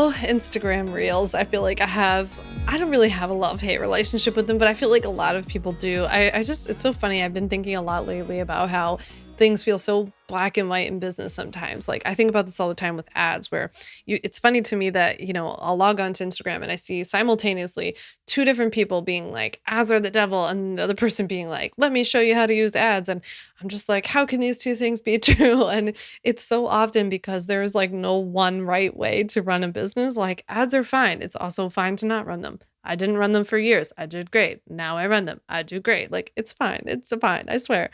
So Instagram Reels, I feel like I don't really have a love-hate relationship with them, but I feel like a lot of people do. It's so funny. I've been thinking a lot lately about how things feel so black and white in business sometimes. Like I think about this all the time with ads where it's funny to me that, I'll log on to Instagram and I see simultaneously two different people being like, ads are the devil, and the other person being like, let me show you how to use ads. And I'm just like, how can these two things be true? And it's so often because there's like no one right way to run a business. Like ads are fine. It's also fine to not run them. I didn't run them for years. I did great. Now I run them. I do great. Like it's fine. It's fine. I swear.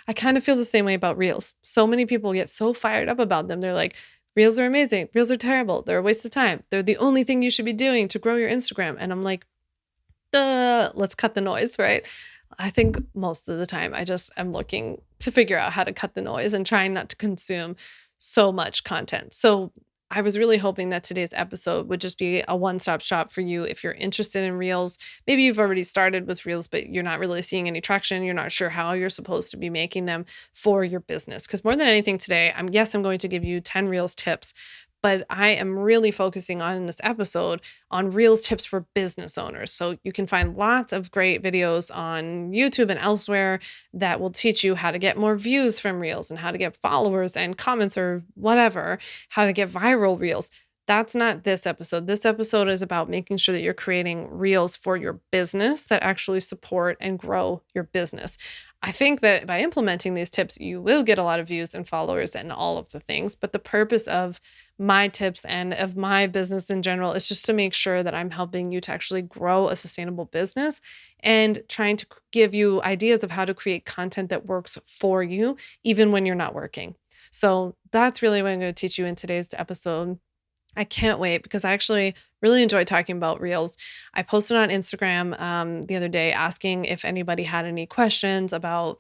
I kind of feel the same way about reels. So many people get so fired up about them. They're like, reels are amazing. Reels are terrible. They're a waste of time. They're the only thing you should be doing to grow your Instagram. And I'm like, duh, let's cut the noise, right? I think most of the time I just am looking to figure out how to cut the noise and trying not to consume so much content. So I was really hoping that today's episode would just be a one-stop shop for you if you're interested in Reels. Maybe you've already started with Reels, but you're not really seeing any traction. You're not sure how you're supposed to be making them for your business. Because more than anything today, I'm going to give you 10 Reels tips, but I am really focusing on in this episode on Reels tips for business owners. So you can find lots of great videos on YouTube and elsewhere that will teach you how to get more views from Reels and how to get followers and comments or whatever, how to get viral Reels. That's not this episode. This episode is about making sure that you're creating Reels for your business that actually support and grow your business. I think that by implementing these tips, you will get a lot of views and followers and all of the things. But the purpose of my tips and of my business in general is just to make sure that I'm helping you to actually grow a sustainable business and trying to give you ideas of how to create content that works for you, even when you're not working. So that's really what I'm going to teach you in today's episode. I can't wait because I actually really enjoy talking about Reels. I posted on Instagram the other day asking if anybody had any questions about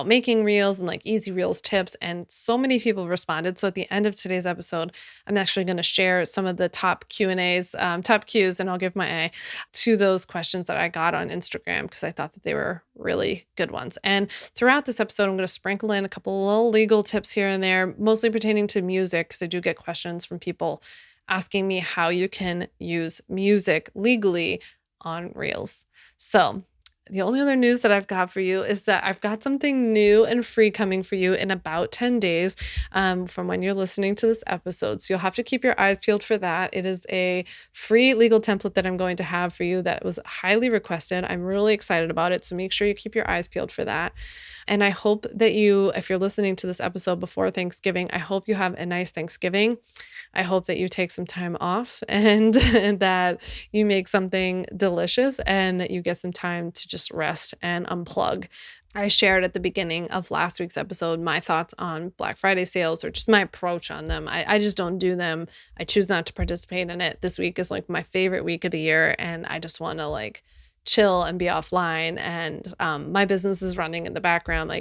making Reels and like easy Reels tips, and so many people responded. So at the end of today's episode, I'm actually going to share some of the top Q&As, top Qs, and I'll give my A to those questions that I got on Instagram because I thought that they were really good ones. And throughout this episode, I'm going to sprinkle in a couple little legal tips here and there, mostly pertaining to music because I do get questions from people asking me how you can use music legally on Reels. So the only other news that I've got for you is that I've got something new and free coming for you in about 10 days from when you're listening to this episode. So you'll have to keep your eyes peeled for that. It is a free legal template that I'm going to have for you that was highly requested. I'm really excited about it. So make sure you keep your eyes peeled for that. And I hope that if you're listening to this episode before Thanksgiving, I hope you have a nice Thanksgiving. I hope that you take some time off and that you make something delicious and that you get some time to just rest and unplug. I shared at the beginning of last week's episode my thoughts on Black Friday sales or just my approach on them. I just don't do them. I choose not to participate in it. This week is like my favorite week of the year, and I just want to like chill and be offline, and my business is running in the background.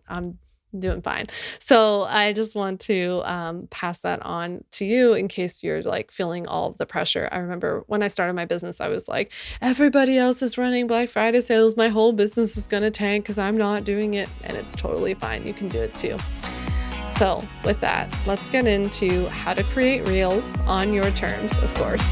I'm doing fine. So I just want to pass that on to you in case you're like feeling all of the pressure. I remember when I started my business, I was like, everybody else is running Black Friday sales. My whole business is going to tank because I'm not doing it. And it's totally fine. You can do it too. So with that, let's get into how to create Reels on your terms, of course.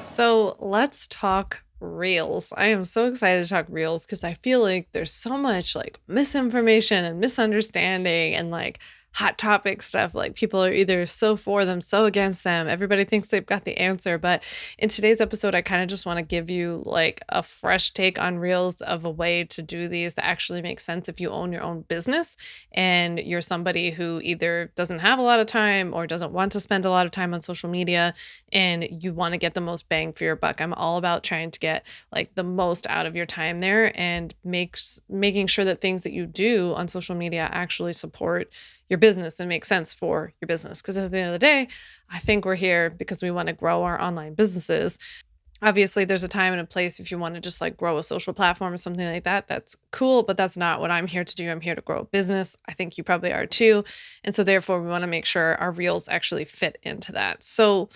So let's talk Reels. I am so excited to talk Reels because I feel like there's so much like misinformation and misunderstanding and like hot topic stuff. Like people are either so for them, so against them. Everybody thinks they've got the answer. But in today's episode, I kind of just want to give you like a fresh take on Reels of a way to do these that actually makes sense if you own your own business and you're somebody who either doesn't have a lot of time or doesn't want to spend a lot of time on social media and you want to get the most bang for your buck. I'm all about trying to get like the most out of your time there and making sure that things that you do on social media actually support your business and make sense for your business. Because at the end of the day, I think we're here because we want to grow our online businesses. Obviously, there's a time and a place if you want to just like grow a social platform or something like that. That's cool, but that's not what I'm here to do. I'm here to grow a business. I think you probably are too. And so therefore, we want to make sure our Reels actually fit into that. So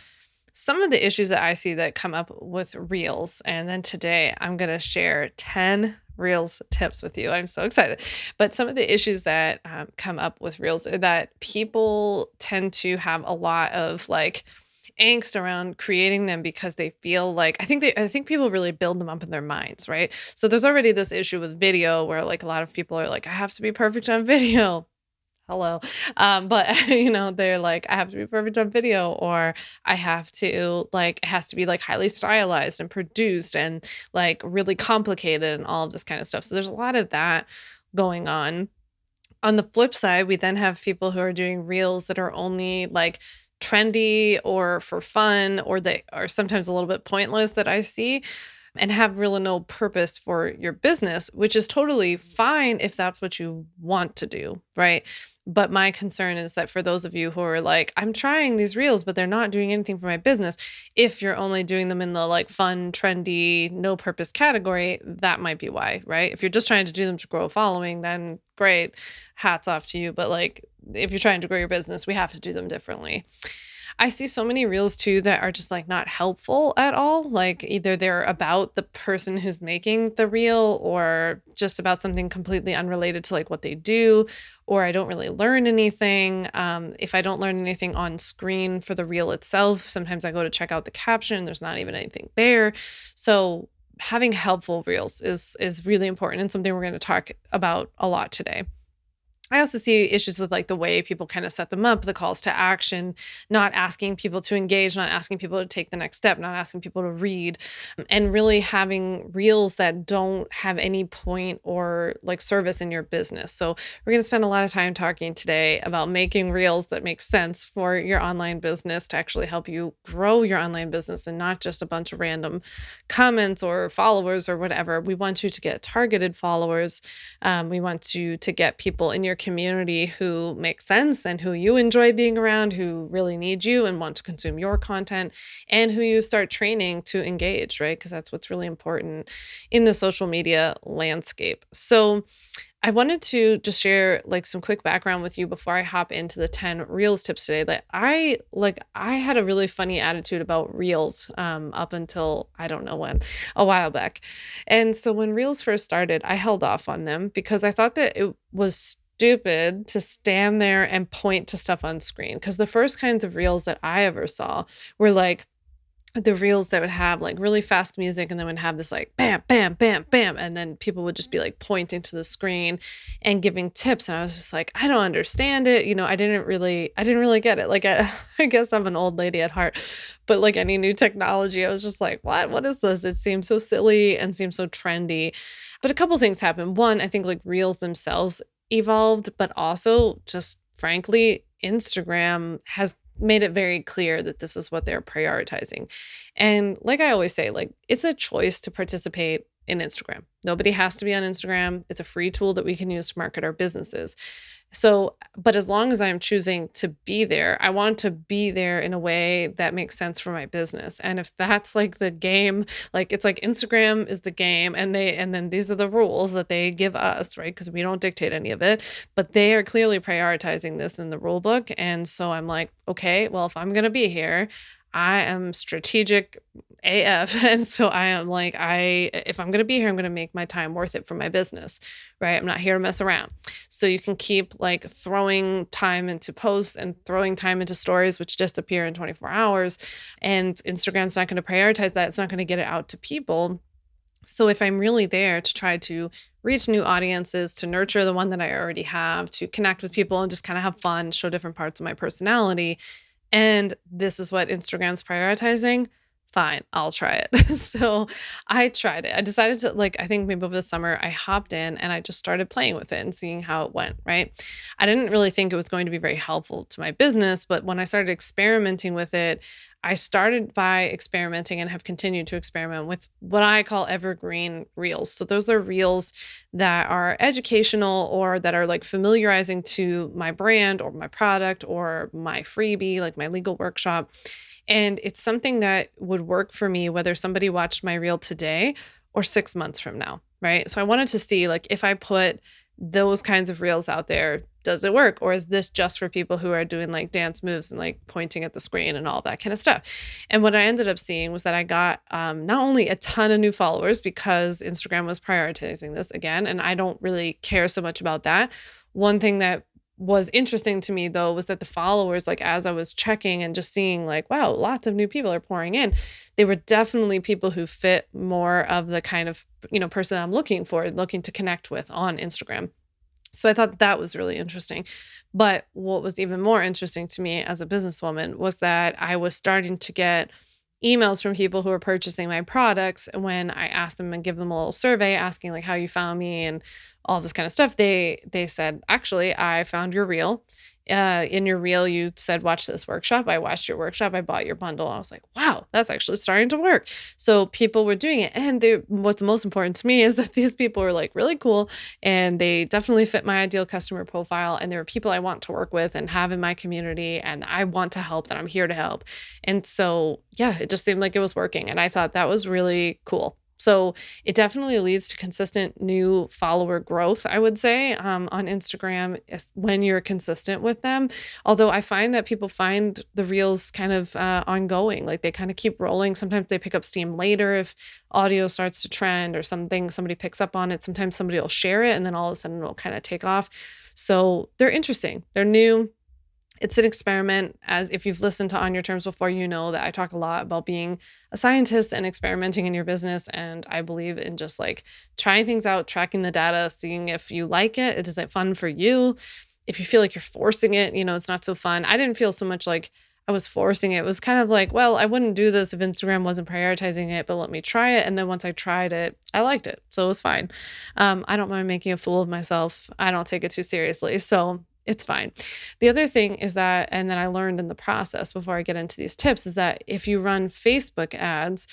Some of the issues that I see that come up with reels, and then today I'm going to share 10 reels tips with you. I'm so excited. But some of the issues that come up with reels are that people tend to have a lot of like angst around creating them because they feel like I think people really build them up in their minds, right? So there's already this issue with video where like a lot of people are like, I have to be perfect on video. Hello. But they're like, I have to be perfect on video, or I have to like, it has to be like highly stylized and produced and like really complicated and all of this kind of stuff. So there's a lot of that going on. On the flip side, we then have people who are doing reels that are only like trendy or for fun, or they are sometimes a little bit pointless that I see and have really no purpose for your business, which is totally fine if that's what you want to do, right? But my concern is that for those of you who are like, I'm trying these reels, but they're not doing anything for my business, if you're only doing them in the like fun, trendy, no purpose category, that might be why, right? If you're just trying to do them to grow a following, then great, hats off to you. But like, if you're trying to grow your business, we have to do them differently. I see so many reels too that are just like not helpful at all. Like either they're about the person who's making the reel or just about something completely unrelated to like what they do, or I don't really learn anything. If I don't learn anything on screen for the reel itself, sometimes I go to check out the caption. There's not even anything there. So having helpful reels is really important and something we're going to talk about a lot today. I also see issues with like the way people kind of set them up, the calls to action, not asking people to engage, not asking people to take the next step, not asking people to read, and really having reels that don't have any point or like service in your business. So we're going to spend a lot of time talking today about making reels that make sense for your online business to actually help you grow your online business and not just a bunch of random comments or followers or whatever. We want you to get targeted followers. We want you to get people in your community who make sense and who you enjoy being around, who really need you and want to consume your content, and who you start training to engage, right? Because that's what's really important in the social media landscape. So I wanted to just share like some quick background with you before I hop into the 10 reels tips today. That I had a really funny attitude about reels up until I don't know when, a while back. And so when reels first started, I held off on them because I thought that it was stupid to stand there and point to stuff on screen. Because the first kinds of reels that I ever saw were like the reels that would have like really fast music and then would have this like bam, bam, bam, bam. And then people would just be like pointing to the screen and giving tips. And I was just like, I don't understand it. I didn't really get it. Like, I guess I'm an old lady at heart, but like any new technology, I was just like, what is this? It seems so silly and seems so trendy. But a couple things happened. One, I think like reels themselves evolved, but also just frankly, Instagram has made it very clear that this is what they're prioritizing. And like I always say, like it's a choice to participate in Instagram. Nobody has to be on Instagram. It's a free tool that we can use to market our businesses. So, but as long as I'm choosing to be there, I want to be there in a way that makes sense for my business. And if that's like the game, like it's like Instagram is the game and then these are the rules that they give us, right? Because we don't dictate any of it, but they are clearly prioritizing this in the rule book. And so I'm like, okay, well, if I'm going to be here, I am strategic AF. And so I am like, if I'm going to be here, I'm going to make my time worth it for my business, right? I'm not here to mess around. So you can keep like throwing time into posts and throwing time into stories, which disappear in 24 hours. And Instagram's not going to prioritize that. It's not going to get it out to people. So if I'm really there to try to reach new audiences, to nurture the one that I already have, to connect with people and just kind of have fun, show different parts of my personality, and this is what Instagram's prioritizing, fine, I'll try it. So I tried it. I decided to like, I think maybe over the summer, I hopped in and I just started playing with it and seeing how it went, right? I didn't really think it was going to be very helpful to my business, but when I started experimenting with it, I started by experimenting and have continued to experiment with what I call evergreen reels. So those are reels that are educational or that are like familiarizing to my brand or my product or my freebie, like my legal workshop. And it's something that would work for me, whether somebody watched my reel today or 6 months from now, right? So I wanted to see like if I put those kinds of reels out there, Does it work? Or is this just for people who are doing like dance moves and like pointing at the screen and all that kind of stuff? And what I ended up seeing was that I got not only a ton of new followers because Instagram was prioritizing this again, and I don't really care so much about that. One thing that was interesting to me though was that the followers, like as I was checking and just seeing like, wow, lots of new people are pouring in, they were definitely people who fit more of the kind of, person I'm looking for, looking to connect with on Instagram. So I thought that was really interesting. But what was even more interesting to me as a businesswoman was that I was starting to get emails from people who were purchasing my products. And when I asked them and give them a little survey asking like how you found me and all this kind of stuff, they said, actually, I found your reel. In your reel, you said, watch this workshop. I watched your workshop. I bought your bundle. I was like, wow, that's actually starting to work. So people were doing it. And what's most important to me is that these people were like really cool and they definitely fit my ideal customer profile. And there are people I want to work with and have in my community. And I want to help, that I'm here to help. And so, yeah, it just seemed like it was working. And I thought that was really cool. So it definitely leads to consistent new follower growth, I would say, on Instagram when you're consistent with them. Although I find that people find the reels kind of ongoing, like they kind of keep rolling. Sometimes they pick up steam later if audio starts to trend or something, somebody picks up on it. Sometimes somebody will share it and then all of a sudden it'll kind of take off. So they're interesting. They're new. It's an experiment. As if you've listened to On Your Terms before, you know that I talk a lot about being a scientist and experimenting in your business. And I believe in just like trying things out, tracking the data, seeing if you like it. Is it fun for you? If you feel like you're forcing it, it's not so fun. I didn't feel so much like I was forcing it. It was kind of like, well, I wouldn't do this if Instagram wasn't prioritizing it, but let me try it. And then once I tried it, I liked it. So it was fine. I don't mind making a fool of myself. I don't take it too seriously. So it's fine. The other thing is that, and then I learned in the process before I get into these tips, is that if you run Facebook ads,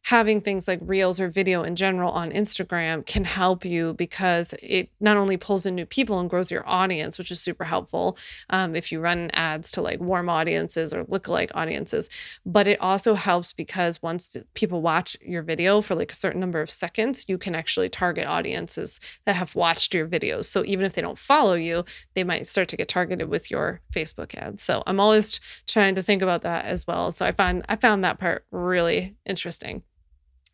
having things like reels or video in general on Instagram can help you because it not only pulls in new people and grows your audience, which is super helpful if you run ads to like warm audiences or lookalike audiences, but it also helps because once people watch your video for like a certain number of seconds, you can actually target audiences that have watched your videos. So even if they don't follow you, they might start to get targeted with your Facebook ads. So I'm always trying to think about that as well. So I found that part really interesting.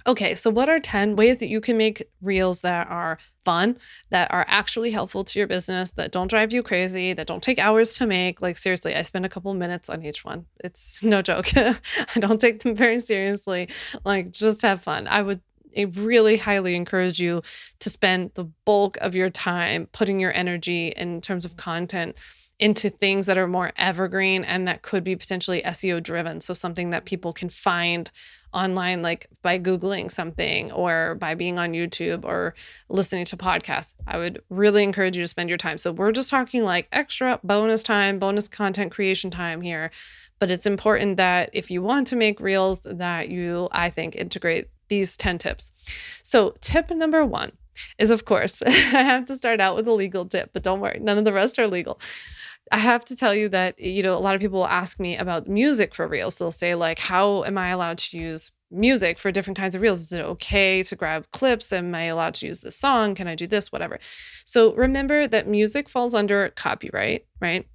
Okay, so what are 10 ways that you can make reels that are fun, that are actually helpful to your business, that don't drive you crazy, that don't take hours to make? Like, seriously, I spend a couple minutes on each one. It's no joke. I don't take them very seriously. Like, just have fun. I really highly encourage you to spend the bulk of your time putting your energy in terms of content into things that are more evergreen and that could be potentially SEO driven. So something that people can find online, like by Googling something or by being on YouTube or listening to podcasts. I would really encourage you to spend your time. So we're just talking like extra bonus time, bonus content creation time here. But it's important that if you want to make reels, that you, I think, integrate these 10 tips. So tip number 1 is, of course, I have to start out with a legal tip, but don't worry, none of the rest are legal. I have to tell you that, a lot of people will ask me about music for reels. So they'll say like, how am I allowed to use music for different kinds of reels? Is it okay to grab clips? Am I allowed to use this song? Can I do this? Whatever. So remember that music falls under copyright, right?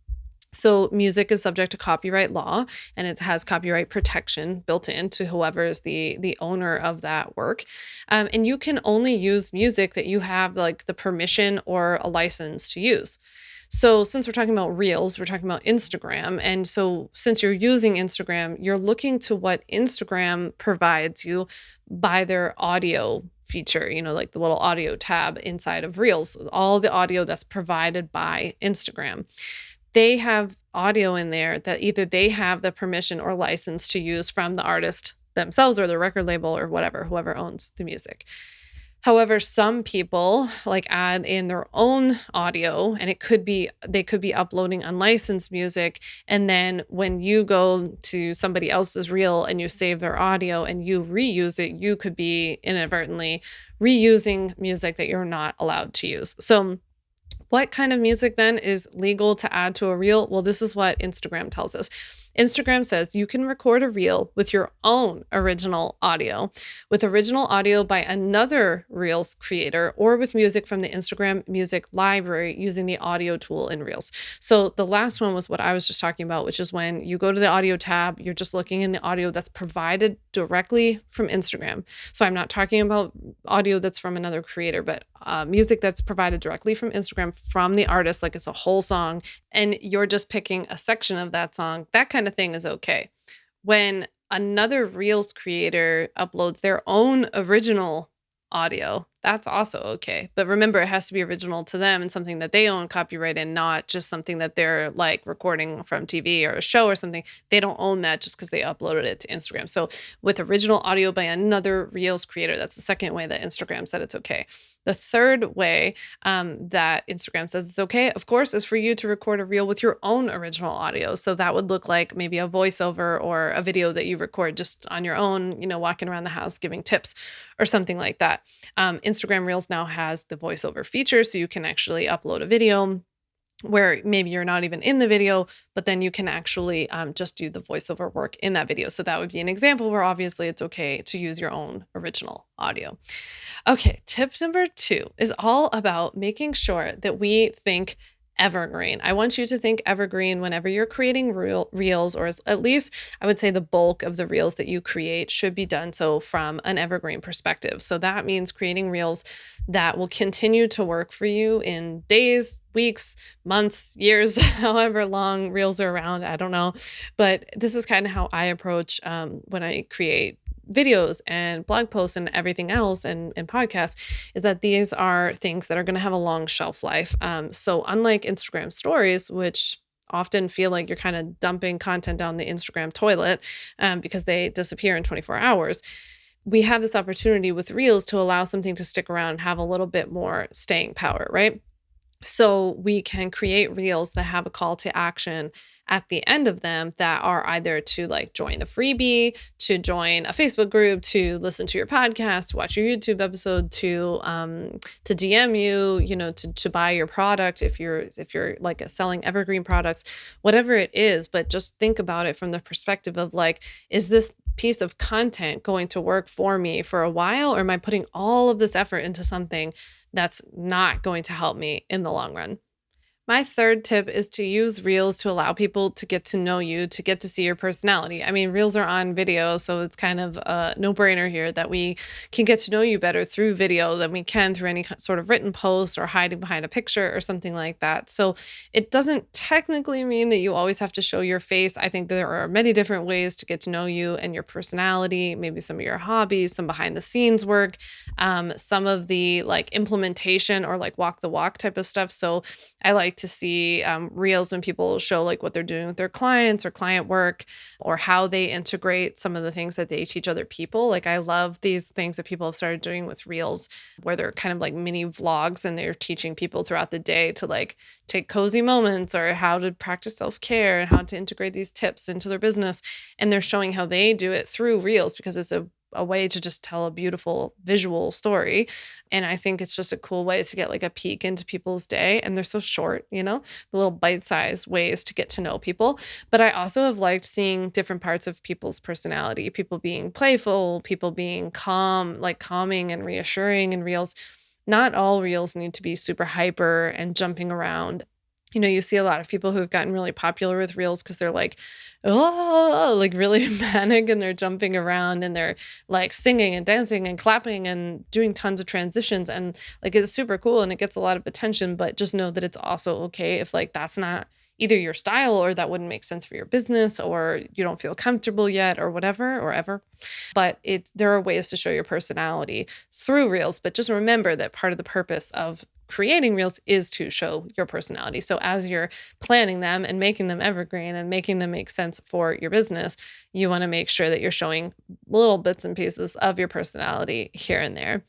So music is subject to copyright law and it has copyright protection built into whoever is the owner of that work. And you can only use music that you have like the permission or a license to use. So since we're talking about reels, we're talking about Instagram. And so since you're using Instagram, you're looking to what Instagram provides you by their audio feature, like the little audio tab inside of reels, all the audio that's provided by Instagram. They have audio in there that either they have the permission or license to use from the artist themselves or the record label or whatever, whoever owns the music. However, some people like add in their own audio and they could be uploading unlicensed music. And then when you go to somebody else's reel and you save their audio and you reuse it, you could be inadvertently reusing music that you're not allowed to use. So what kind of music then is legal to add to a reel? Well, this is what Instagram tells us. Instagram says you can record a reel with your own original audio, with original audio by another Reels creator, or with music from the Instagram music library using the audio tool in Reels. So the last one was what I was just talking about, which is when you go to the audio tab, you're just looking in the audio that's provided directly from Instagram. So I'm not talking about audio that's from another creator, but music that's provided directly from Instagram from the artist, like it's a whole song, and you're just picking a section of that song. That kind of thing is okay. When another Reels creator uploads their own original audio, that's also okay. But remember, it has to be original to them and something that they own copyright in, not just something that they're like recording from TV or a show or something. They don't own that just because they uploaded it to Instagram. So with original audio by another Reels creator, that's the second way that Instagram said it's okay. The third way that Instagram says it's okay, of course, is for you to record a reel with your own original audio. So that would look like maybe a voiceover or a video that you record just on your own, walking around the house giving tips or something like that. Instagram Reels now has the voiceover feature, so you can actually upload a video where maybe you're not even in the video, but then you can actually just do the voiceover work in that video. So that would be an example where obviously it's okay to use your own original audio. Okay, tip number 2 is all about making sure that we think evergreen. I want you to think evergreen whenever you're creating reels, or at least I would say the bulk of the reels that you create should be done so from an evergreen perspective. So that means creating reels that will continue to work for you in days, weeks, months, years, however long reels are around. I don't know. But this is kind of how I approach when I create videos and blog posts and everything else and podcasts, is that these are things that are going to have a long shelf life. So unlike Instagram stories, which often feel like you're kind of dumping content down the Instagram toilet because they disappear in 24 hours, we have this opportunity with reels to allow something to stick around and have a little bit more staying power, right? So we can create reels that have a call to action at the end of them that are either to like join a freebie, to join a Facebook group, to listen to your podcast, to watch your YouTube episode, to DM you, to buy your product if you're like selling evergreen products, whatever it is. But just think about it from the perspective of like, is this piece of content going to work for me for a while, or am I putting all of this effort into something that's not going to help me in the long run? My third tip is to use reels to allow people to get to know you, to get to see your personality. I mean, reels are on video, so it's kind of a no-brainer here that we can get to know you better through video than we can through any sort of written post or hiding behind a picture or something like that. So it doesn't technically mean that you always have to show your face. I think there are many different ways to get to know you and your personality, maybe some of your hobbies, some behind the scenes work, some of the like implementation or like walk the walk type of stuff. So I like to see reels when people show like what they're doing with their clients or client work, or how they integrate some of the things that they teach other people. Like I love these things that people have started doing with reels where they're kind of like mini vlogs and they're teaching people throughout the day to like take cozy moments or how to practice self-care and how to integrate these tips into their business. And they're showing how they do it through reels because it's a way to just tell a beautiful visual story. And I think it's just a cool way to get like a peek into people's day. And they're so short, the little bite-sized ways to get to know people. But I also have liked seeing different parts of people's personality, people being playful, people being calm, like calming and reassuring in reels. Not all reels need to be super hyper and jumping around. You see a lot of people who have gotten really popular with reels because they're like, oh, like really manic, and they're jumping around and they're like singing and dancing and clapping and doing tons of transitions. And like, it's super cool and it gets a lot of attention, but just know that it's also okay if like that's not either your style or that wouldn't make sense for your business or you don't feel comfortable yet or whatever or ever. But there are ways to show your personality through reels. But just remember that part of the purpose of creating reels is to show your personality. So as you're planning them and making them evergreen and making them make sense for your business, you want to make sure that you're showing little bits and pieces of your personality here and there.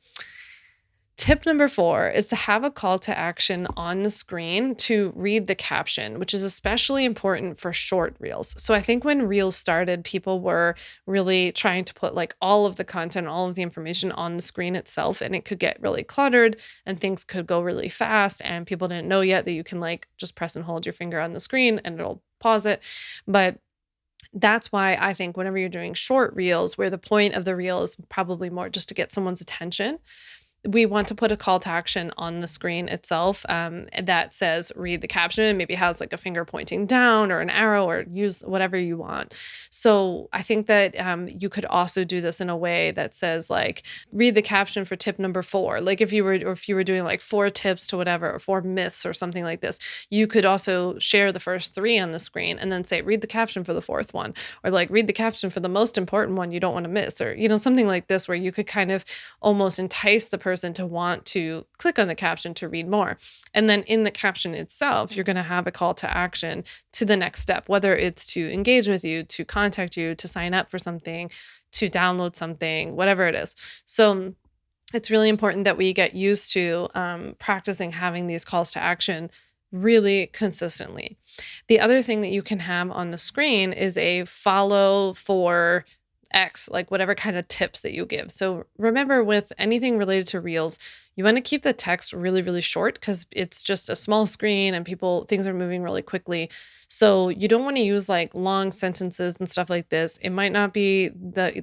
Tip number 4 is to have a call to action on the screen to read the caption, which is especially important for short reels. So I think when reels started, people were really trying to put like all of the content, all of the information on the screen itself, and it could get really cluttered and things could go really fast. And people didn't know yet that you can like just press and hold your finger on the screen and it'll pause it. But That's why I think whenever you're doing short reels, where the point of the reel is probably more just to get someone's attention, we want to put a call to action on the screen itself, that says read the caption, and maybe has like a finger pointing down or an arrow, or use whatever you want. So I think that you could also do this in a way that says like read the caption for tip number 4. Like if you were doing like 4 tips to whatever, or 4 myths or something like this, you could also share the first 3 on the screen and then say read the caption for the 4th one, or like read the caption for the most important one you don't want to miss, or something like this, where you could kind of almost entice the person to want to click on the caption to read more. And then in the caption itself, you're going to have a call to action to the next step, whether it's to engage with you, to contact you, to sign up for something, to download something, whatever it is. So it's really important that we get used to practicing having these calls to action really consistently. The other thing that you can have on the screen is a follow for X, like whatever kind of tips that you give. So remember, with anything related to reels, you want to keep the text really, really short, because it's just a small screen and things are moving really quickly. So you don't want to use like long sentences and stuff like this. It might not be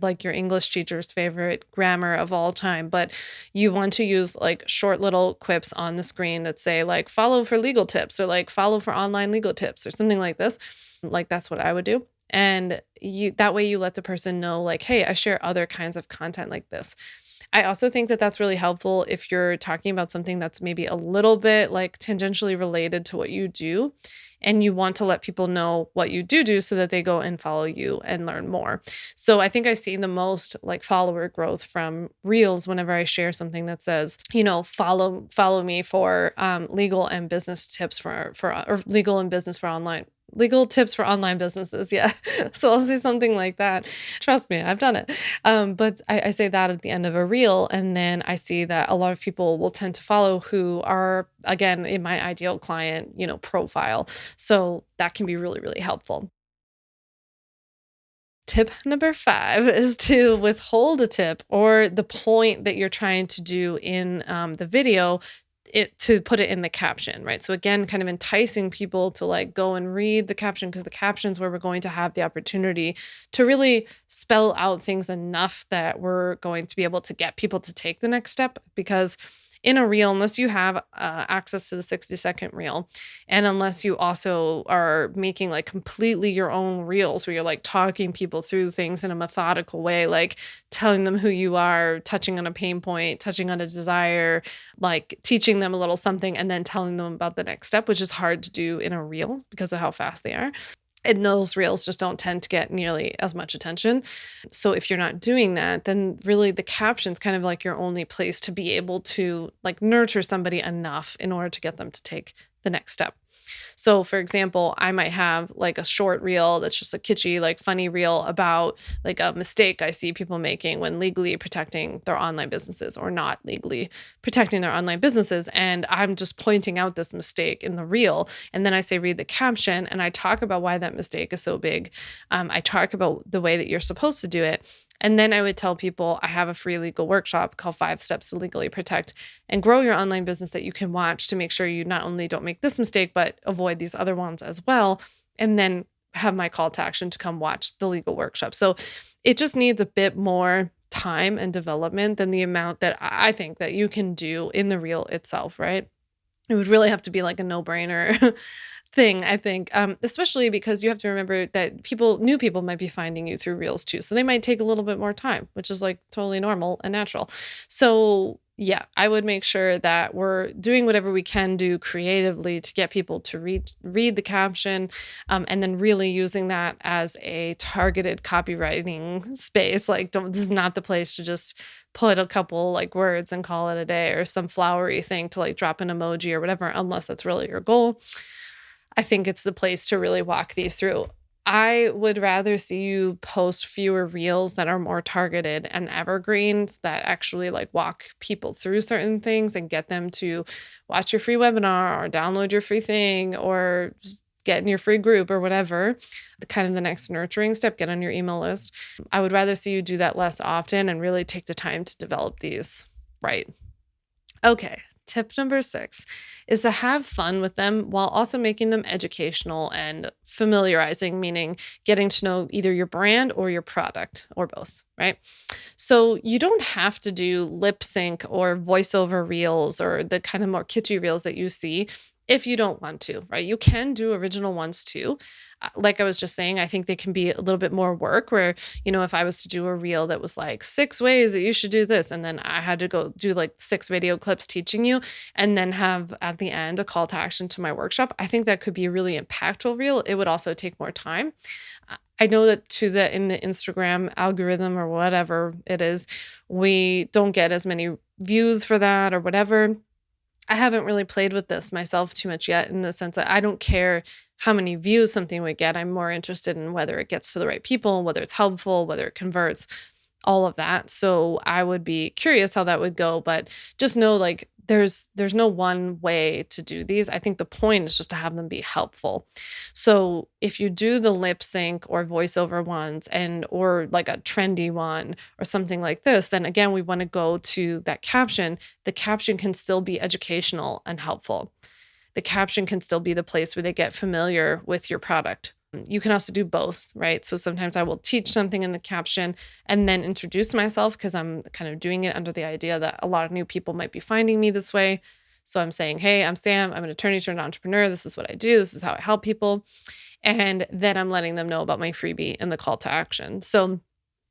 like your English teacher's favorite grammar of all time, but you want to use like short little quips on the screen that say like follow for legal tips, or like follow for online legal tips, or something like this. Like that's what I would do. And that way you let the person know like, hey, I share other kinds of content like this. I also think that that's really helpful if you're talking about something that's maybe a little bit like tangentially related to what you do, and you want to let people know what you do so that they go and follow you and learn more. So I think I see the most like follower growth from reels whenever I share something that says, follow me for legal and business tips or legal and business for online legal tips for online businesses. Yeah. So I'll say something like that. Trust me, I've done it. But I say that at the end of a reel. And then I see that a lot of people will tend to follow who are, again, in my ideal client, profile. So that can be really, really helpful. Tip number 5 is to withhold a tip or the point that you're trying to do in the video, to put it in the caption, right? So again, kind of enticing people to like go and read the caption, because the caption's where we're going to have the opportunity to really spell out things enough that we're going to be able to get people to take the next step. Because in a reel, unless you have access to the 60-second reel, and unless you also are making like completely your own reels where you're like talking people through things in a methodical way, like telling them who you are, touching on a pain point, touching on a desire, like teaching them a little something, and then telling them about the next step, which is hard to do in a reel because of how fast they are. And those reels just don't tend to get nearly as much attention. So if you're not doing that, then really the caption's kind of like your only place to be able to like nurture somebody enough in order to get them to take the next step. So, for example, I might have like a short reel that's just a kitschy, like funny reel about like a mistake I see people making when legally protecting their online businesses or not legally protecting their online businesses. And I'm just pointing out this mistake in the reel. And then I say, read the caption, and I talk about why that mistake is so big. I talk about the way that you're supposed to do it. And then I would tell people I have a free legal workshop called 5 Steps to Legally Protect and Grow Your Online Business that you can watch to make sure you not only don't make this mistake, but avoid these other ones as well. And then have my call to action to come watch the legal workshop. So it just needs a bit more time and development than the amount that I think that you can do in the reel itself, right? It would really have to be like a no-brainer thing, I think, especially because you have to remember that new people might be finding you through reels too. So they might take a little bit more time, which is like totally normal and natural. So yeah, I would make sure that we're doing whatever we can do creatively to get people to read the caption, and then really using that as a targeted copywriting space. Like, this is not the place to just put a couple like words and call it a day, or some flowery thing to like drop an emoji or whatever, unless that's really your goal. I think it's the place to really walk these through. I would rather see you post fewer reels that are more targeted and evergreens that actually like walk people through certain things and get them to watch your free webinar or download your free thing or get in your free group or whatever. The kind of the next nurturing step, get on your email list. I would rather see you do that less often and really take the time to develop these right. Okay. Tip number 6 is to have fun with them while also making them educational and familiarizing, meaning getting to know either your brand or your product or both, right? So you don't have to do lip sync or voiceover reels or the kind of more kitschy reels that you see if you don't want to, right? You can do original ones too. Like I was just saying, I think they can be a little bit more work where, if I was to do a reel that was like 6 ways that you should do this, and then I had to go do like 6 video clips teaching you, and then have at the end a call to action to my workshop, I think that could be a really impactful reel. It would also take more time. I know that to the in the Instagram algorithm or whatever it is, we don't get as many views for that or whatever. I haven't really played with this myself too much yet in the sense that I don't care how many views something would get. I'm more interested in whether it gets to the right people, whether it's helpful, whether it converts, all of that. So I would be curious how that would go, but just know like there's no one way to do these. I think the point is just to have them be helpful. So if you do the lip sync or voiceover ones and or like a trendy one or something like this, then again we want to go to that caption. The caption can still be educational and helpful. The caption can still be the place where they get familiar with your product. You can also do both, right? So sometimes I will teach something in the caption and then introduce myself because I'm kind of doing it under the idea that a lot of new people might be finding me this way. So I'm saying, hey, I'm Sam. I'm an attorney turned entrepreneur. This is what I do. This is how I help people. And then I'm letting them know about my freebie and the call to action. So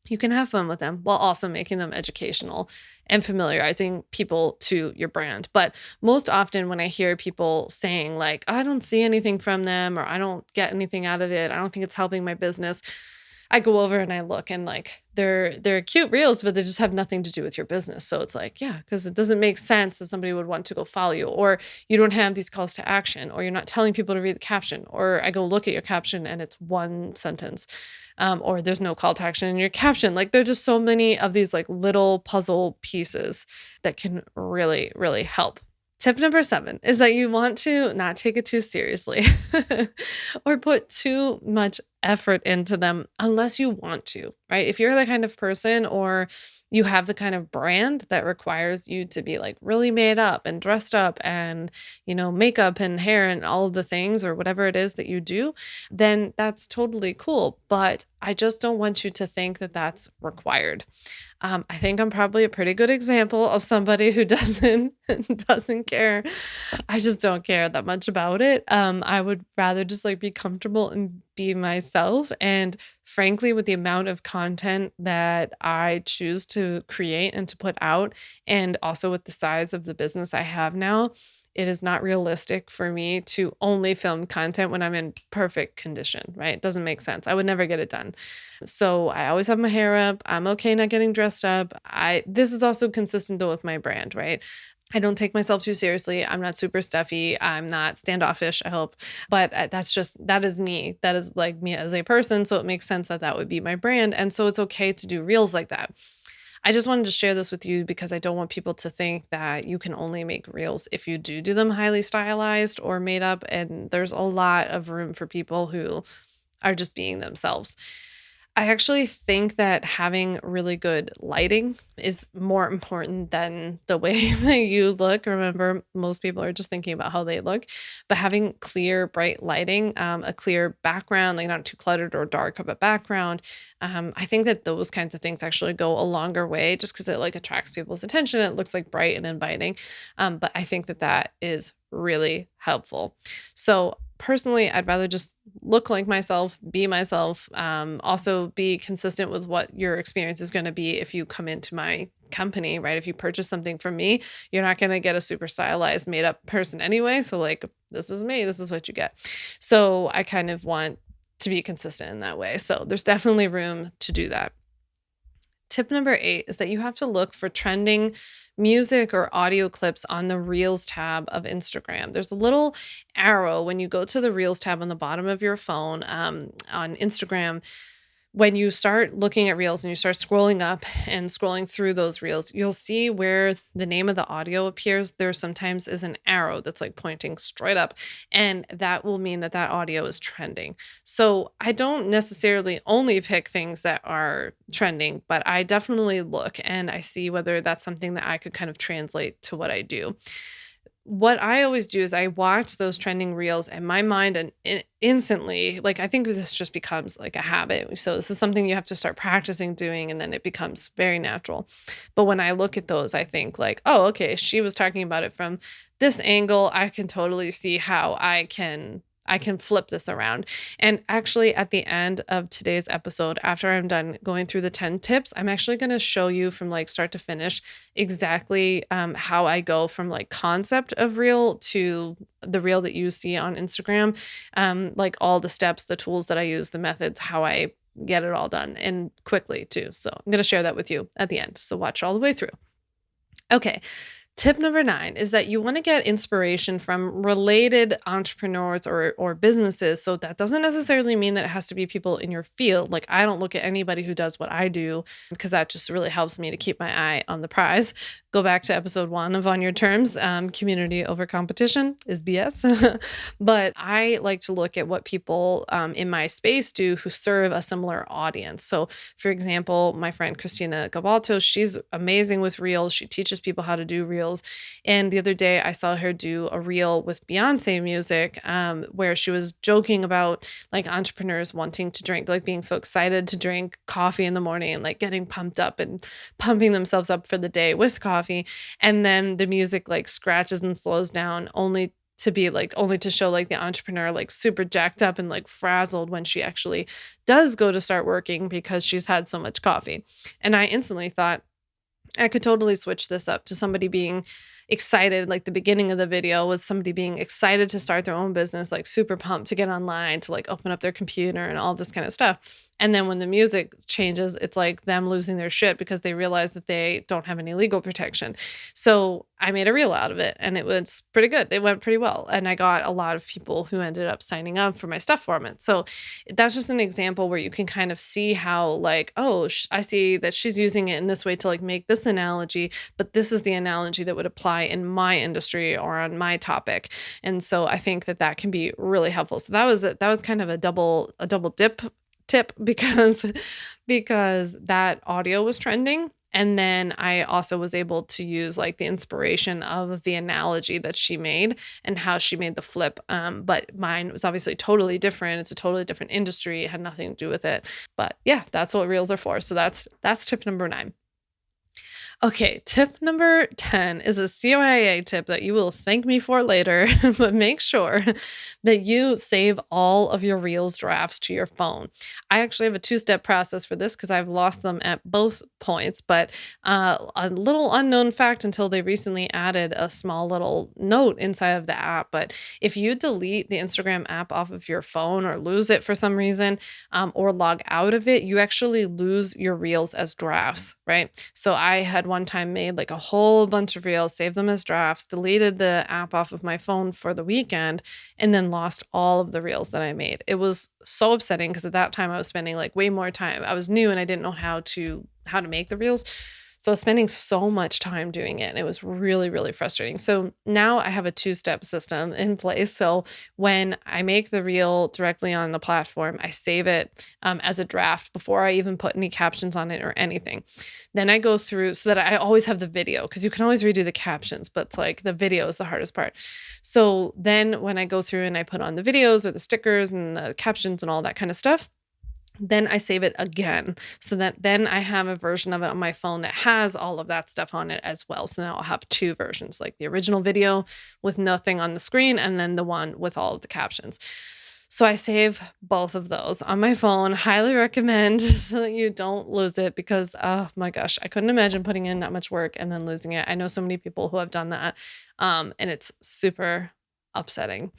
you can have fun with them while also making them educational and familiarizing people to your brand. But most often, when I hear people saying, like, I don't see anything from them or I don't get anything out of it, I don't think it's helping my business, I go over and I look and like they're cute reels, but they just have nothing to do with your business. So it's like, yeah, because it doesn't make sense that somebody would want to go follow you, or you don't have these calls to action, or you're not telling people to read the caption, or I go look at your caption and it's one sentence, or there's no call to action in your caption. Like there are just so many of these like little puzzle pieces that can really, really help. Tip number 7 is that you want to not take it too seriously or put too much effort into them unless you want to, right? If you're the kind of person or you have the kind of brand that requires you to be like really made up and dressed up and, makeup and hair and all of the things or whatever it is that you do, then that's totally cool. But I just don't want you to think that that's required. I think I'm probably a pretty good example of somebody who doesn't care. I just don't care that much about it. I would rather just like be comfortable and be myself. And frankly, with the amount of content that I choose to create and to put out, and also with the size of the business I have now, it is not realistic for me to only film content when I'm in perfect condition, right? It doesn't make sense. I would never get it done. So I always have my hair up. I'm okay not getting dressed up. This is also consistent though with my brand, right? I don't take myself too seriously. I'm not super stuffy. I'm not standoffish, I hope. But that is me. That is like me as a person. So it makes sense that that would be my brand. And so it's okay to do reels like that. I just wanted to share this with you because I don't want people to think that you can only make reels if you do them highly stylized or made up. And there's a lot of room for people who are just being themselves. I actually think that having really good lighting is more important than the way that you look. Remember, most people are just thinking about how they look, but having clear, bright lighting, a clear background, like not too cluttered or dark of a background. I think that those kinds of things actually go a longer way just because it like attracts people's attention. It looks like bright and inviting. But I think that that is really helpful. So personally, I'd rather just look like myself, be myself, also be consistent with what your experience is going to be if you come into my company, right? If you purchase something from me, you're not going to get a super stylized, made up person anyway. So like, this is me, this is what you get. So I kind of want to be consistent in that way. So there's definitely room to do that. Tip number 8 is that you have to look for trending music or audio clips on the Reels tab of Instagram. There's a little arrow when you go to the Reels tab on the bottom of your phone on Instagram. When you start looking at reels and you start scrolling up and scrolling through those reels, you'll see where the name of the audio appears. There sometimes is an arrow that's like pointing straight up, and that will mean that that audio is trending. So I don't necessarily only pick things that are trending, but I definitely look and I see whether that's something that I could kind of translate to what I do. what I always do is I watch those trending reels and my mind and instantly, like, I think this just becomes like a habit. So this is something you have to start practicing doing and then it becomes very natural. But when I look at those, I think like, oh, okay, she was talking about it from this angle. I can totally see how I can flip this around. And actually, at the end of today's episode, after I'm done going through the 10 tips, I'm actually going to show you from like start to finish exactly how I go from like concept of reel to the reel that you see on Instagram, like all the steps, the tools that I use, the methods, how I get it all done and quickly too. So I'm going to share that with you at the end. So watch all the way through. Okay. Tip number 9 is that you want to get inspiration from related entrepreneurs or businesses. So that doesn't necessarily mean that it has to be people in your field. Like I don't look at anybody who does what I do because that just really helps me to keep my eye on the prize. Go back to episode 1 of On Your Terms. Community over competition is BS. But I like to look at what people in my space do who serve a similar audience. So for example, my friend Christina Gabalto, she's amazing with reels. She teaches people how to do reels. And the other day I saw her do a reel with Beyonce music, where she was joking about like entrepreneurs wanting to drink, like being so excited to drink coffee in the morning and like getting pumped up and pumping themselves up for the day with coffee. And then the music like scratches and slows down only to show like the entrepreneur like super jacked up and like frazzled when she actually does go to start working because she's had so much coffee. And I instantly thought, I could totally switch this up to somebody being excited. Like the beginning of the video was somebody being excited to start their own business, like super pumped to get online, to like open up their computer and all this kind of stuff. And then when the music changes, it's like them losing their shit because they realize that they don't have any legal protection. So I made a reel out of it and it was pretty good. It went pretty well. And I got a lot of people who ended up signing up for my stuff format. So that's just an example where you can kind of see how like, oh, I see that she's using it in this way to like make this analogy, but this is the analogy that would apply in my industry or on my topic. And so I think that that can be really helpful. So that was kind of a double dip tip because that audio was trending. And then I also was able to use like the inspiration of the analogy that she made and how she made the flip. But mine was obviously totally different. It's a totally different industry. It had nothing to do with it. But yeah, that's what reels are for. So that's tip number 9. Okay, tip number 10 is a CYA tip that you will thank me for later, but make sure that you save all of your Reels drafts to your phone. I actually have a 2-step process for this because I've lost them at both points, but a little unknown fact until they recently added a small little note inside of the app. But if you delete the Instagram app off of your phone or lose it for some reason, or log out of it, you actually lose your Reels as drafts, right? So I had one time made like a whole bunch of reels, saved them as drafts, deleted the app off of my phone for the weekend, and then lost all of the reels that I made. It was so upsetting because at that time I was spending like way more time. I was new and I didn't know how to make the reels. So I was spending so much time doing it and it was really, really frustrating. So now I have a 2-step system in place. So when I make the reel directly on the platform, I save it as a draft before I even put any captions on it or anything. Then I go through so that I always have the video because you can always redo the captions, but it's like the video is the hardest part. So then when I go through and I put on the videos or the stickers and the captions and all that kind of stuff, then I save it again so that then I have a version of it on my phone that has all of that stuff on it as well. So now I'll have 2 versions, like the original video with nothing on the screen and then the one with all of the captions. So I save both of those on my phone. Highly recommend so that you don't lose it because, oh my gosh, I couldn't imagine putting in that much work and then losing it. I know so many people who have done that, and it's super upsetting.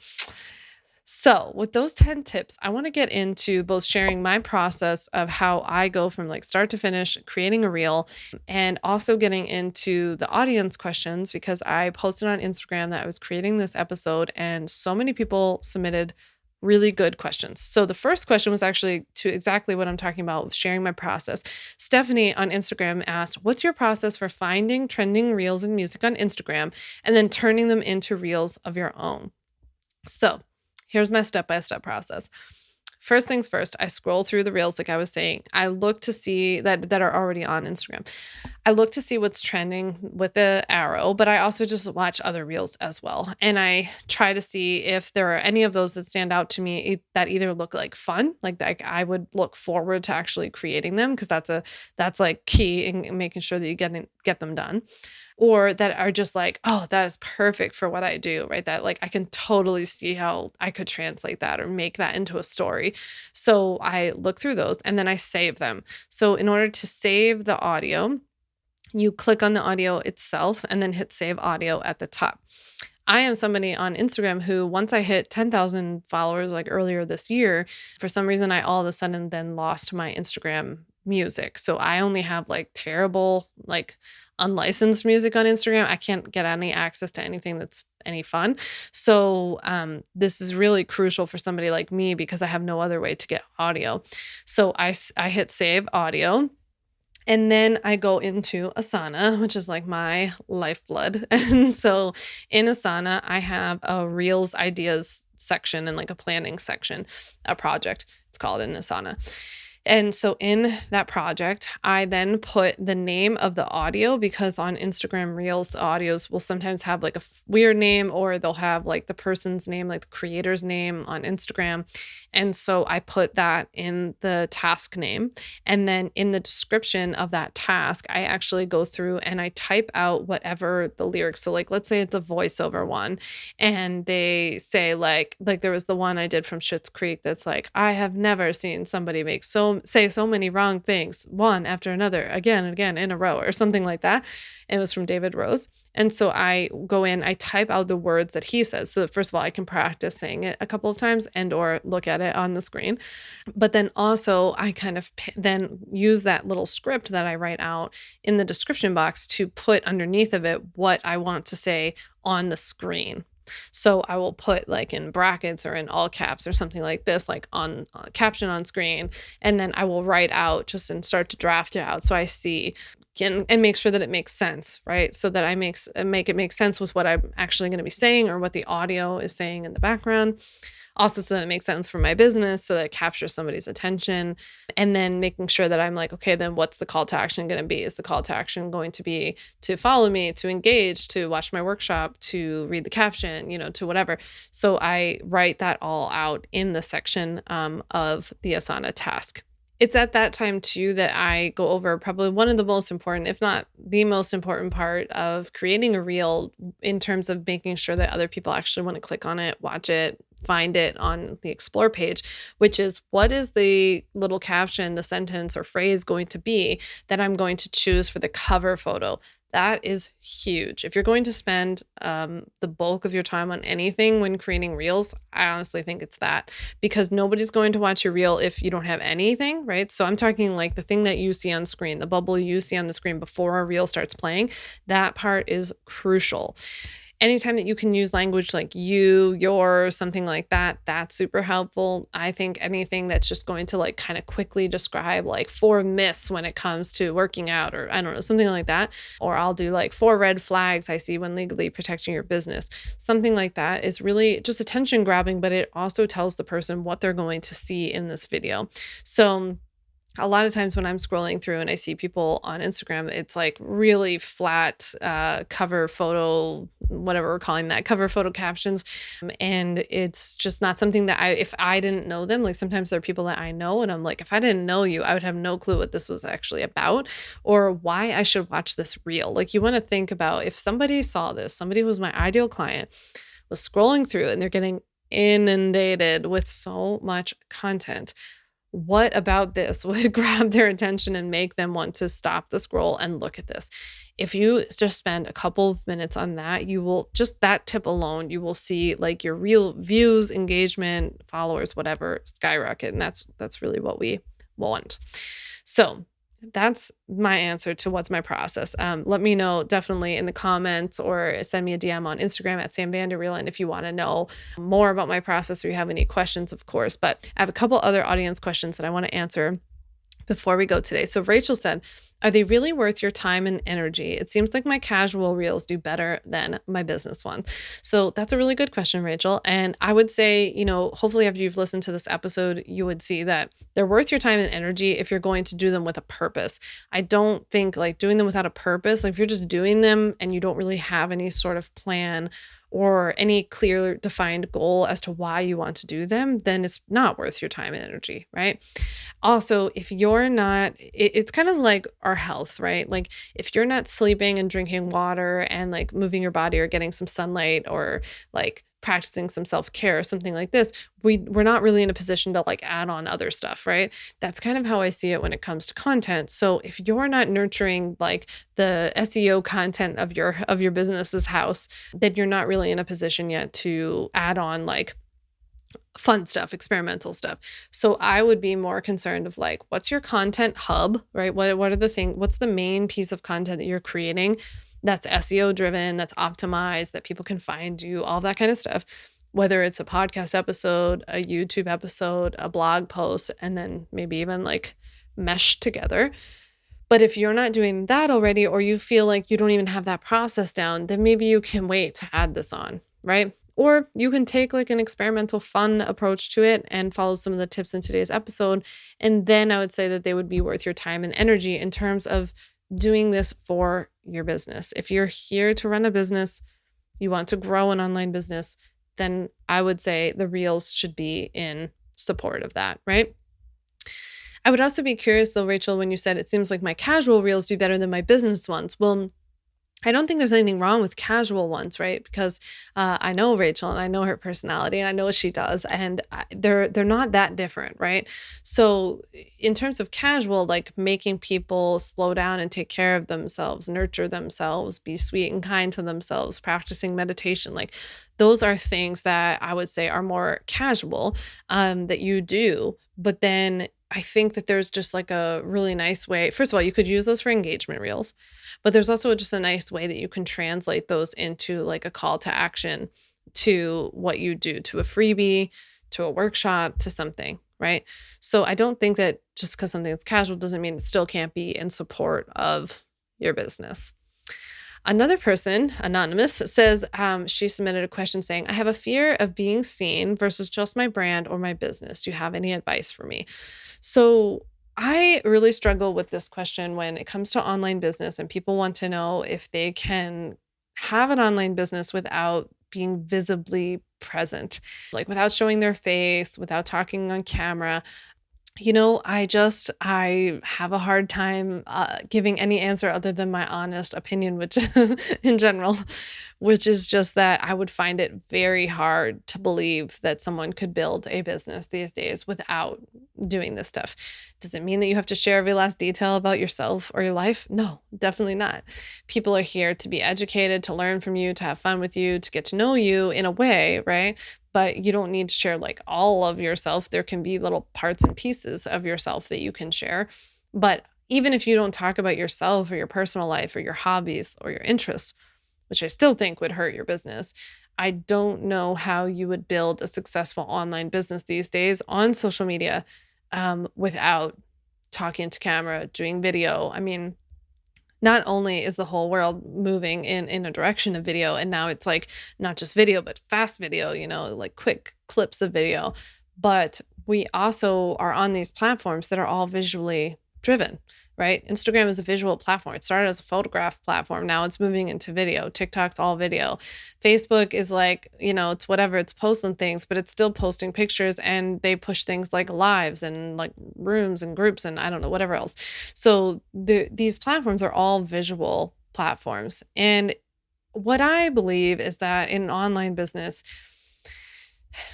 So, with those 10 tips, I want to get into both sharing my process of how I go from like start to finish creating a reel and also getting into the audience questions because I posted on Instagram that I was creating this episode and so many people submitted really good questions. So, the first question was actually to exactly what I'm talking about, sharing my process. Stephanie on Instagram asked, "What's your process for finding trending reels and music on Instagram and then turning them into reels of your own?" So, here's my step-by-step process. First things first, I scroll through the reels like I was saying. I look to see that are already on Instagram. I look to see what's trending with the arrow, but I also just watch other reels as well. And I try to see if there are any of those that stand out to me that either look like fun, like I would look forward to actually creating them because that's like key in making sure that you get them done, or that are just like, oh, that is perfect for what I do, right? That like I can totally see how I could translate that or make that into a story. So I look through those and then I save them. So in order to save the audio, you click on the audio itself and then hit save audio at the top. I am somebody on Instagram who, once I hit 10,000 followers, like earlier this year, for some reason, I all of a sudden then lost my Instagram music. So I only have like terrible, like unlicensed music on Instagram. I can't get any access to anything that's any fun. So this is really crucial for somebody like me because I have no other way to get audio. So I hit save audio. And then I go into Asana, which is like my lifeblood. And so in Asana, I have a Reels ideas section and like a planning section, a project. It's called in Asana. And so in that project, I then put the name of the audio because on Instagram Reels, the audios will sometimes have like a weird name or they'll have like the person's name, like the creator's name on Instagram. And so I put that in the task name. And then in the description of that task, I actually go through and I type out whatever the lyrics. So like, let's say it's a voiceover one and they say like there was the one I did from Schitt's Creek that's like, I have never seen somebody say so many wrong things, one after another, again and again in a row, or something like that. It was from David Rose. And so I go in, I type out the words that he says. So first of all, I can practice saying it a couple of times and or look at it on the screen. But then also I kind of then use that little script that I write out in the description box to put underneath of it what I want to say on the screen. So I will put like in brackets or in all caps or something like this, like on caption on screen. And then I will write out just and start to draft it out. So I see and make sure that it makes sense, right? So that I make it make sense with what I'm actually going to be saying or what the audio is saying in the background. Also, so that it makes sense for my business, so that it captures somebody's attention. And then making sure that I'm like, okay, then what's the call to action going to be? Is the call to action going to be to follow me, to engage, to watch my workshop, to read the caption, to whatever. So I write that all out in the section of the Asana task. It's at that time too that I go over probably one of the most important, if not the most important part of creating a reel in terms of making sure that other people actually want to click on it, watch it, find it on the explore page, which is what is the little caption, the sentence or phrase going to be that I'm going to choose for the cover photo. That is huge. If you're going to spend the bulk of your time on anything when creating reels, I honestly think it's that, because nobody's going to watch your reel if you don't have anything, right? So I'm talking like the thing that you see on screen, the bubble you see on the screen before a reel starts playing, that part is crucial. Anytime that you can use language like you, your, something like that, that's super helpful. I think anything that's just going to like kind of quickly describe like 4 myths when it comes to working out, or I don't know, something like that. Or I'll do like 4 red flags I see when legally protecting your business. Something like that is really just attention grabbing, but it also tells the person what they're going to see in this video. So a lot of times when I'm scrolling through and I see people on Instagram, it's like really flat cover photo, whatever we're calling that, cover photo captions. And it's just not something that if I didn't know them, like sometimes there are people that I know and I'm like, if I didn't know you, I would have no clue what this was actually about or why I should watch this reel. Like you want to think about if somebody saw this, somebody who was my ideal client was scrolling through and they're getting inundated with so much content. What about this would grab their attention and make them want to stop the scroll and look at this? If you just spend a couple of minutes on that, you will just that tip alone, you will see like your real views, engagement, followers, whatever, skyrocket. And that's really what we want. So that's my answer to what's my process. Let me know definitely in the comments or send me a DM on Instagram at Vander if you want to know more about my process or you have any questions, of course. But I have a couple other audience questions that I want to answer before we go today. So Rachel said, Are they really worth your time and energy? It seems like my casual reels do better than my business ones. So that's a really good question, Rachel. And I would say, hopefully after you've listened to this episode, you would see that they're worth your time and energy if you're going to do them with a purpose. I don't think like doing them without a purpose, like if you're just doing them and you don't really have any sort of plan or any clear defined goal as to why you want to do them, then it's not worth your time and energy, right? Also, if you're not, it's kind of like our health, right? Like if you're not sleeping and drinking water and like moving your body or getting some sunlight or like practicing some self-care or something like this, we're not really in a position to like add on other stuff, right? That's kind of how I see it when it comes to content. So if you're not nurturing like the SEO content of your business's house, then you're not really in a position yet to add on like fun stuff, experimental stuff. So I would be more concerned of like, what's your content hub, right? What are the what's the main piece of content that you're creating that's SEO driven, that's optimized, that people can find you, all that kind of stuff. Whether it's a podcast episode, a YouTube episode, a blog post, and then maybe even like mesh together. But if you're not doing that already, or you feel like you don't even have that process down, then maybe you can wait to add this on, right? Or you can take like an experimental fun approach to it and follow some of the tips in today's episode. And then I would say that they would be worth your time and energy in terms of doing this for your business. If you're here to run a business, you want to grow an online business, then I would say the reels should be in support of that, right? I would also be curious though, Rachel, when you said it seems like my casual reels do better than my business ones. Well, I don't think there's anything wrong with casual ones, right? Because I know Rachel and I know her personality and I know what she does, and they're not that different, right? So in terms of casual, like making people slow down and take care of themselves, nurture themselves, be sweet and kind to themselves, practicing meditation, like those are things that I would say are more casual that you do. But then I think that there's just like a really nice way. First of all, you could use those for engagement reels, but there's also just a nice way that you can translate those into like a call to action to what you do, to a freebie, to a workshop, to something, right? So I don't think that just because something's casual doesn't mean it still can't be in support of your business. Another person, anonymous, says she submitted a question saying, I have a fear of being seen versus just my brand or my business. Do you have any advice for me? So I really struggle with this question when it comes to online business and people want to know if they can have an online business without being visibly present, like without showing their face, without talking on camera. I have a hard time giving any answer other than my honest opinion, which in general, which is just that I would find it very hard to believe that someone could build a business these days without doing this stuff. Does it mean that you have to share every last detail about yourself or your life? No, definitely not. People are here to be educated, to learn from you, to have fun with you, to get to know you in a way, right? But you don't need to share like all of yourself. There can be little parts and pieces of yourself that you can share. But even if you don't talk about yourself or your personal life or your hobbies or your interests, which I still think would hurt your business, I don't know how you would build a successful online business these days on social media without talking to camera, doing video. I mean, not only is the whole world moving in a direction of video, and now it's like not just video, but fast video, like quick clips of video, but we also are on these platforms that are all visually driven, right? Instagram is a visual platform. It started as a photograph platform. Now it's moving into video. TikTok's all video. Facebook is like, it's whatever, it's posting things, but it's still posting pictures, and they push things like lives and like rooms and groups and I don't know, whatever else. So these platforms are all visual platforms. And what I believe is that in online business,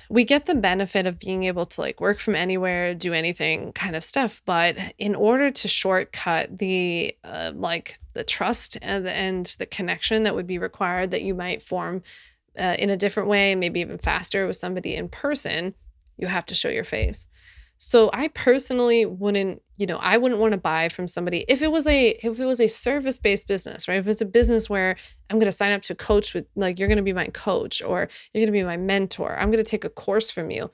we get the benefit of being able to like work from anywhere, do anything kind of stuff. But in order to shortcut the the trust and the connection that would be required that you might form in a different way, maybe even faster with somebody in person, you have to show your face. So I personally wouldn't, I wouldn't want to buy from somebody if it was a service-based business, right? If it's a business where I'm going to sign up to coach with, like, you're going to be my coach or you're going to be my mentor, I'm going to take a course from you.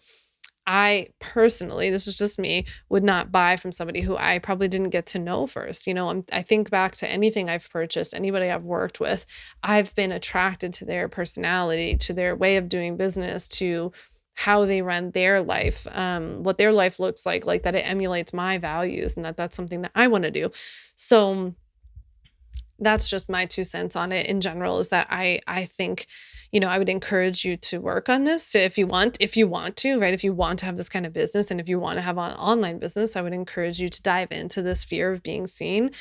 I personally, this is just me, would not buy from somebody who I probably didn't get to know first. I think back to anything I've purchased, anybody I've worked with, I've been attracted to their personality, to their way of doing business, to how they run their life, what their life looks like that it emulates my values and that's something that I want to do. So that's just my 2 cents on it in general is that I think, I would encourage you to work on this if you want to, right? If you want to have this kind of business and if you want to have an online business, I would encourage you to dive into this fear of being seen.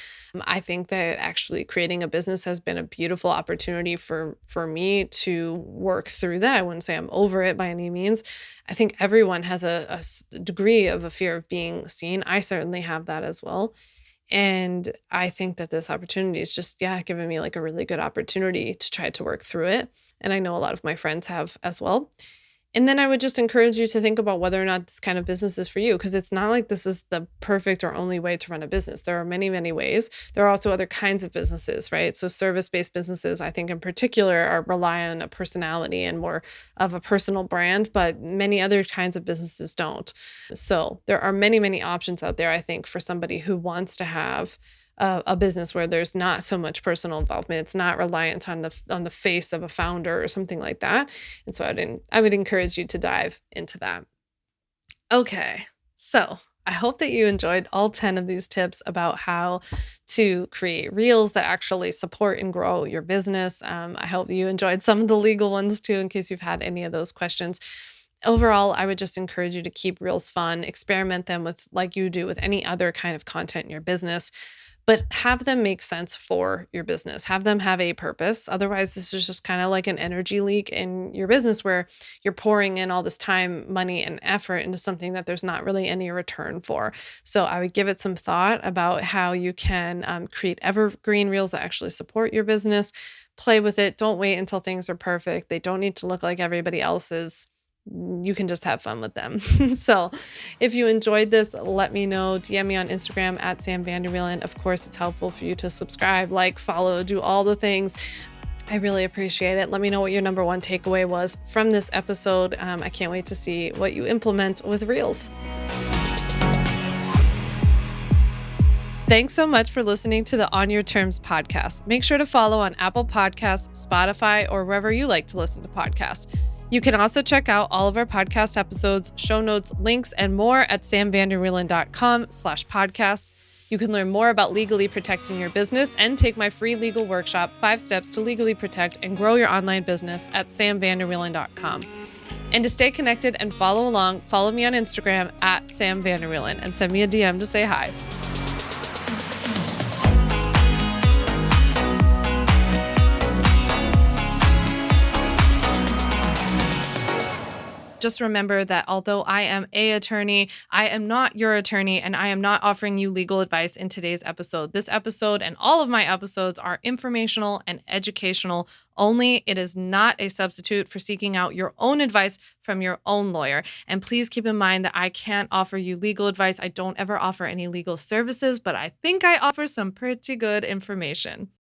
I think that actually creating a business has been a beautiful opportunity for me to work through that. I wouldn't say I'm over it by any means. I think everyone has a degree of a fear of being seen. I certainly have that as well. And I think that this opportunity is just, yeah, giving me like a really good opportunity to try to work through it. And I know a lot of my friends have as well. And then I would just encourage you to think about whether or not this kind of business is for you, because it's not like this is the perfect or only way to run a business. There are many, many ways. There are also other kinds of businesses, right? So service-based businesses, I think in particular, are rely on a personality and more of a personal brand, but many other kinds of businesses don't. So there are many, many options out there, I think, for somebody who wants to have a business where there's not so much personal involvement. It's not reliant on the face of a founder or something like that. And so I would encourage you to dive into that. Okay. So I hope that you enjoyed all 10 of these tips about how to create reels that actually support and grow your business. I hope you enjoyed some of the legal ones too, in case you've had any of those questions. Overall, I would just encourage you to keep reels fun, experiment them with like you do with any other kind of content in your business, but have them make sense for your business. Have them have a purpose. Otherwise, this is just kind of like an energy leak in your business where you're pouring in all this time, money, and effort into something that there's not really any return for. So I would give it some thought about how you can create evergreen reels that actually support your business. Play with it. Don't wait until things are perfect. They don't need to look like everybody else's. You can just have fun with them. So if you enjoyed this, let me know. DM me on Instagram at Sam Vander Wielen. Of course, it's helpful for you to subscribe, like, follow, do all the things. I really appreciate it. Let me know what your number one takeaway was from this episode. I can't wait to see what you implement with Reels. Thanks so much for listening to the On Your Terms podcast. Make sure to follow on Apple Podcasts, Spotify, or wherever you like to listen to podcasts. You can also check out all of our podcast episodes, show notes, links, and more at samvanderwielen.com/podcast. You can learn more about legally protecting your business and take my free legal workshop, 5 Steps to Legally Protect and Grow Your Online Business at samvanderwielen.com. And to stay connected and follow along, follow me on Instagram at Sam Vander Wielen and send me a DM to say hi. Just remember that although I am an attorney, I am not your attorney, and I am not offering you legal advice in today's episode. This episode and all of my episodes are informational and educational only. It is not a substitute for seeking out your own advice from your own lawyer. And please keep in mind that I can't offer you legal advice. I don't ever offer any legal services, but I think I offer some pretty good information.